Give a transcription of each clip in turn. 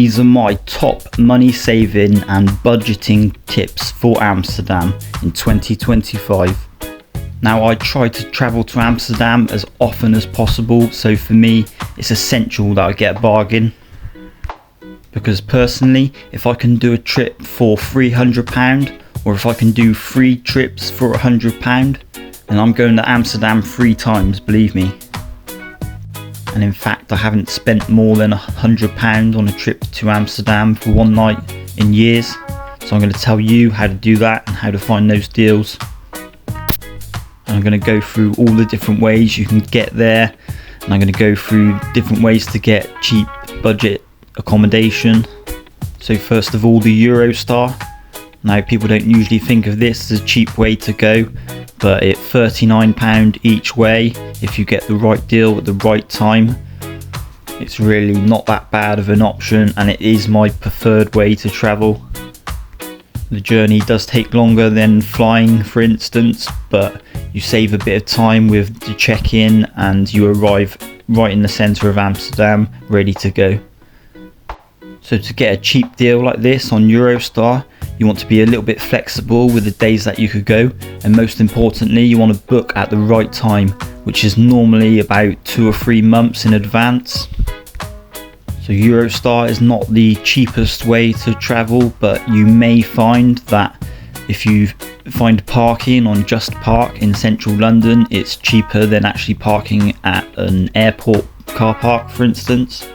these are my top money saving and budgeting tips for Amsterdam in 2025. Now, I try to travel to Amsterdam as often as possible, so for me it's essential that I get a bargain. Because personally, if I can do a trip for £300, or if I can do 3 trips for £100, then I'm going to Amsterdam 3 times, believe me. And in fact, I haven't spent more than £100 on a trip to Amsterdam for one night in years. So I'm going to tell you how to do that and how to find those deals. And I'm going to go through all the different ways you can get there. And I'm going to go through different ways to get cheap budget accommodation. So first of all, the Eurostar. Now, people don't usually think of this as a cheap way to go, but it's £39 each way if you get the right deal at the right time. It's really not that bad of an option, and it is my preferred way to travel. The journey does take longer than flying, for instance, but you save a bit of time with the check-in and you arrive right in the centre of Amsterdam, ready to go. So to get a cheap deal like this on Eurostar, you want to be a little bit flexible with the days that you could go, and most importantly, you want to book at the right time, which is normally about 2 or 3 months in advance. So Eurostar is not the cheapest way to travel, but you may find that if you find parking on Just Park in central London, it's cheaper than actually parking at an airport car park, for instance.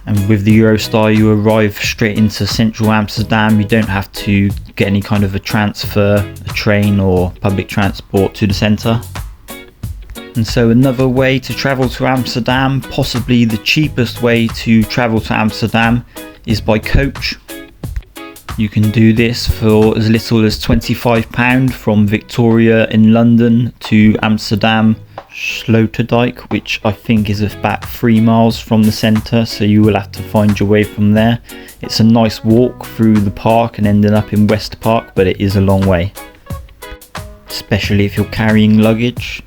And with the Eurostar, you arrive straight into central Amsterdam. You don't have to get any kind of a transfer, a train or public transport to the centre. And so another way to travel to Amsterdam, possibly the cheapest way to travel to Amsterdam, is by coach. You can do this for as little as £25 from Victoria in London to Amsterdam Sloterdijk, which I think is about 3 miles from the centre, so you will have to find your way from there. It's a nice walk through the park and ending up in West Park, but it is a long way, especially if you're carrying luggage.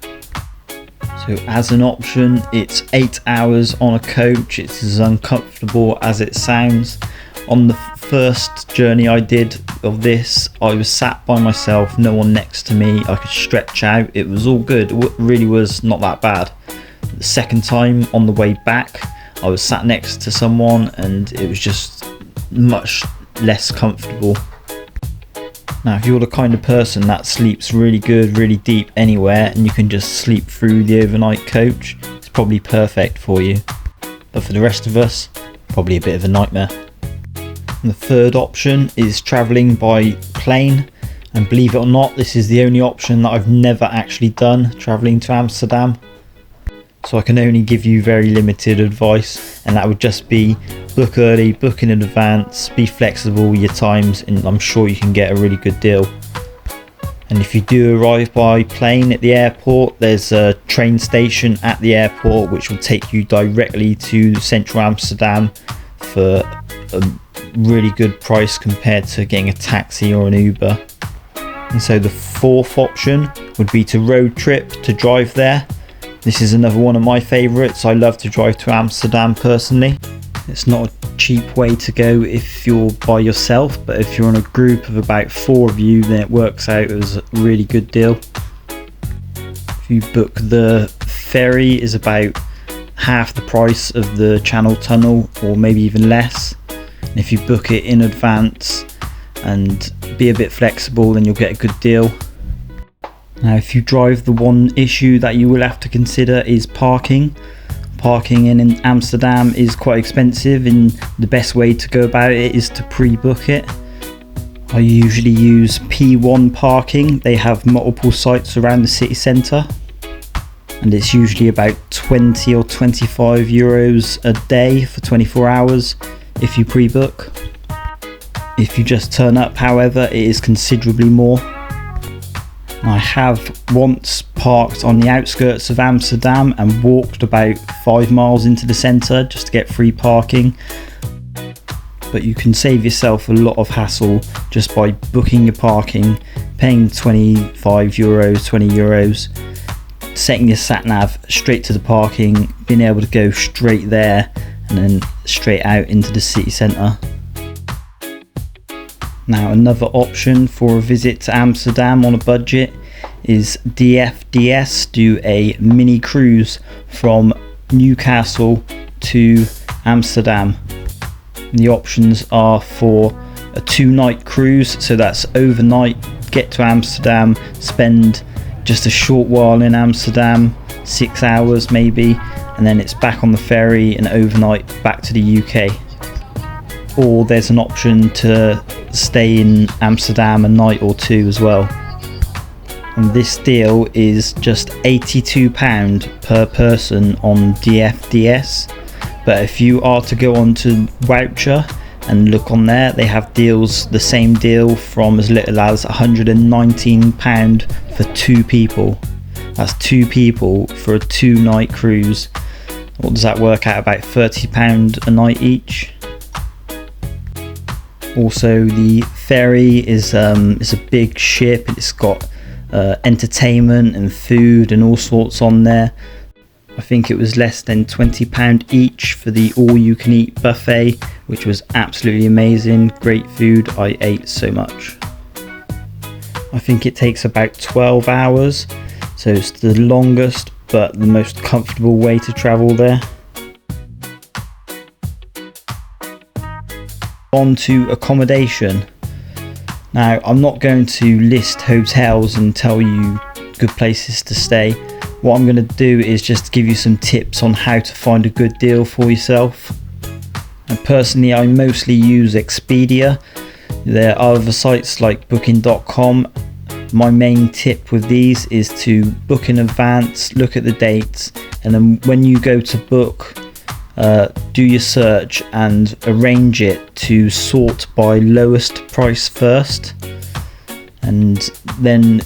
So as an option, it's 8 hours on a coach. It's as uncomfortable as it sounds. On the first journey I did of this, I was sat by myself, no one next to me. I could stretch out, it was all good. It really was not that bad. The second time on the way back, I was sat next to someone and it was just much less comfortable. Now, if you're the kind of person that sleeps really good, really deep anywhere, and you can just sleep through the overnight coach, it's probably perfect for you. But for the rest of us, probably a bit of a nightmare. And the third option is travelling by plane, and believe it or not, this is the only option that I've never actually done, travelling to Amsterdam. So I can only give you very limited advice, and that would just be book early, book in advance, be flexible with your times, and I'm sure you can get a really good deal. And if you do arrive by plane at the airport, there's a train station at the airport which will take you directly to central Amsterdam for a really good price compared to getting a taxi or an Uber. And so the fourth option would be to road trip, to drive there. This is another one of my favourites. I love to drive to Amsterdam personally. It's not a cheap way to go if you're by yourself, but if you're in a group of about 4 of you, then it works out as a really good deal. If you book, the ferry is about half the price of the Channel Tunnel, or maybe even less. And if you book it in advance and be a bit flexible, then you'll get a good deal. Now, if you drive, the one issue that you will have to consider is parking. Parking in Amsterdam is quite expensive, and the best way to go about it is to pre-book it. I usually use P1 parking. They have multiple sites around the city centre, and it's usually about 20 or 25 euros a day for 24 hours if you pre-book. If you just turn up, however, it is considerably more. I have once parked on the outskirts of Amsterdam and walked about 5 miles into the centre just to get free parking. But you can save yourself a lot of hassle just by booking your parking, paying 25 euros, 20 euros, setting your sat nav straight to the parking, being able to go straight there and then straight out into the city centre. Now, another option for a visit to Amsterdam on a budget is DFDS do a mini cruise from Newcastle to Amsterdam. And the options are for a 2-night cruise, so that's overnight, get to Amsterdam, spend just a short while in Amsterdam, 6 hours maybe, and then it's back on the ferry and overnight back to the UK. Or there's an option to stay in Amsterdam a night or two as well. And this deal is just £82 per person on DFDS. But if you are to go on to Voucher and look on there, they have deals, the same deal from as little as £119 for 2 people. That's 2 people for a 2-night cruise. What does that work out? About £30 a night each. Also, the ferry is a big ship. It's got entertainment and food and all sorts on there. I think it was less than £20 each for the all-you-can-eat buffet, which was absolutely amazing. Great food. I ate so much. I think it takes about 12 hours, so it's the longest but the most comfortable way to travel there. On to accommodation. Now, I'm not going to list hotels and tell you good places to stay. What I'm going to do is just give you some tips on how to find a good deal for yourself. And personally, I mostly use Expedia. There are other sites like booking.com. My main tip with these is to book in advance, look at the dates, and then when you go to book, do your search and arrange it to sort by lowest price first, and then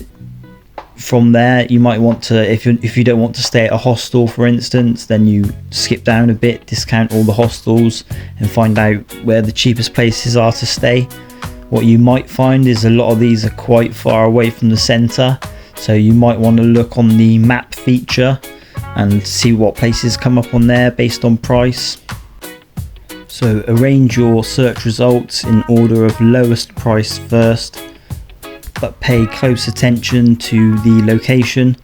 from there you might want to, if you don't want to stay at a hostel for instance, then you skip down a bit, discount all the hostels and find out where the cheapest places are to stay. What you might find is a lot of these are quite far away from the centre, so you might want to look on the map feature and see what places come up on there based on price. So arrange your search results in order of lowest price first, but pay close attention to the location.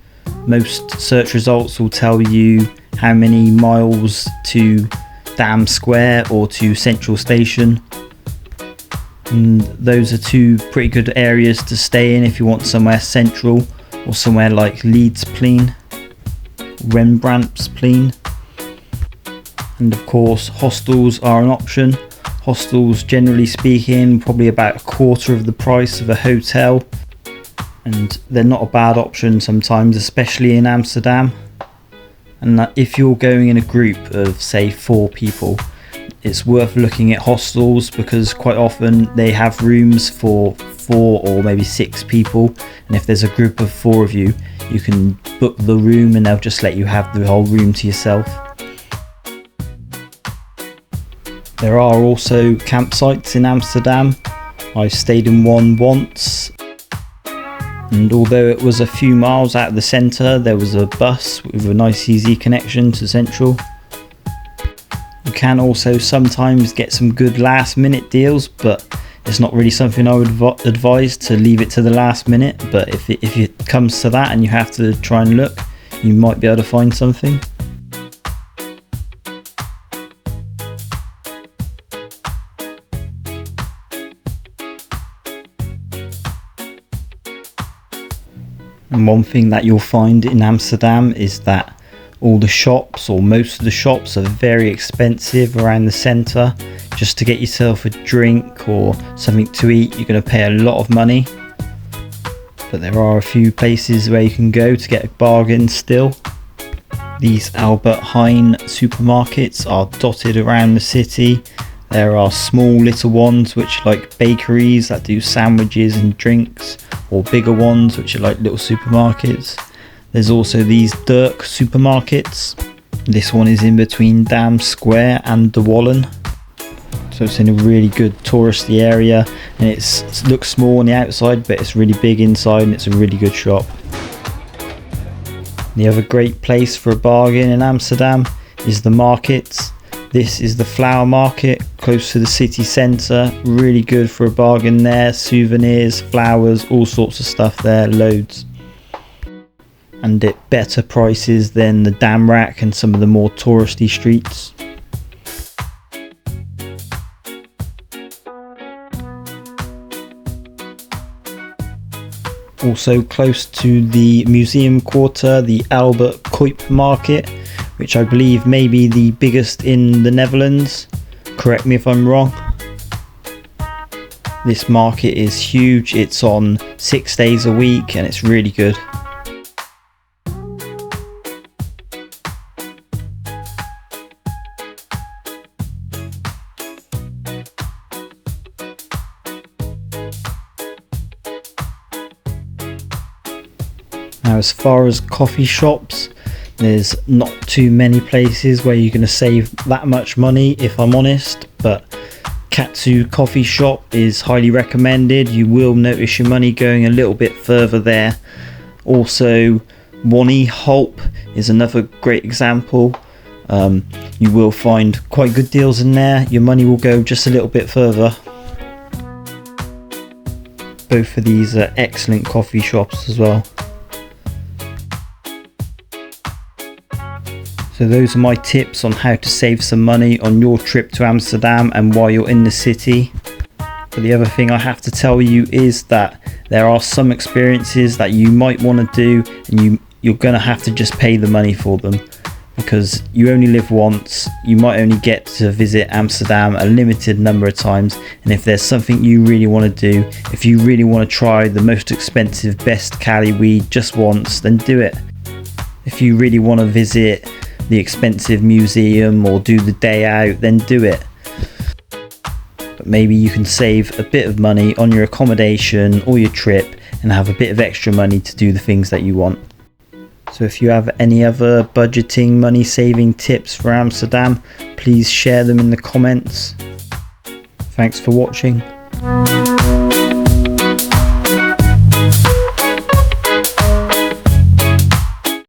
Most search results will tell you how many miles to Dam Square or to Central Station, and those are 2 pretty good areas to stay in if you want somewhere central, or somewhere like Leidsplein, Rembrandtsplein. And of course, hostels are an option. Hostels, generally speaking, probably about a quarter of the price of a hotel, and they're not a bad option sometimes, especially in Amsterdam. And if you're going in a group of say 4 people, it's worth looking at hostels because quite often they have rooms for 4 or maybe 6 people, and if there's a group of 4 of you, you can book the room and they'll just let you have the whole room to yourself. There are also campsites in Amsterdam. I stayed in one once, and although it was a few miles out of the centre, there was a bus with a nice easy connection to Central. You can also sometimes get some good last minute deals, but it's not really something I would advise to leave it to the last minute. But if it comes to that and you have to try and look, you might be able to find something. And one thing that you'll find in Amsterdam is that all the shops, or most of the shops, are very expensive around the centre. Just to get yourself a drink or something to eat, you're going to pay a lot of money. But there are a few places where you can go to get a bargain still. These Albert Heijn supermarkets are dotted around the city. There are small little ones which are like bakeries that do sandwiches and drinks, or bigger ones which are like little supermarkets. There's also these Dirk supermarkets. This one is in between Dam Square and De Wallen. So it's in a really good touristy area, and it looks small on the outside, but it's really big inside, and it's a really good shop. The other great place for a bargain in Amsterdam is the markets. This is the flower market close to the city centre. Really good for a bargain there. Souvenirs, flowers, all sorts of stuff there, loads. And at better prices than the Dam Rack and some of the more touristy streets. Also close to the museum quarter, the Albert Kuip market, which I believe may be the biggest in the Netherlands. Correct me if I'm wrong. This market is huge. It's on 6 days a week and it's really good. Now, as far as coffee shops, there's not too many places where you're going to save that much money, if I'm honest, but Katsu coffee shop is highly recommended. You will notice your money going a little bit further there. Also, Wani Hulp is another great example. You will find quite good deals in there. Your money will go just a little bit further. Both of these are excellent coffee shops as well. So those are my tips on how to save some money on your trip to Amsterdam and while you're in the city. But the other thing I have to tell you is that there are some experiences that you might want to do and you're going to have to just pay the money for them, because you only live once. You might only get to visit Amsterdam a limited number of times, and if there's something you really want to do, if you really want to try the most expensive best Cali weed just once, then do it. If you really want to visit the expensive museum or do the day out, then do it. But maybe you can save a bit of money on your accommodation or your trip and have a bit of extra money to do the things that you want. So if you have any other budgeting, money saving tips for Amsterdam, please share them in the comments. Thanks for watching.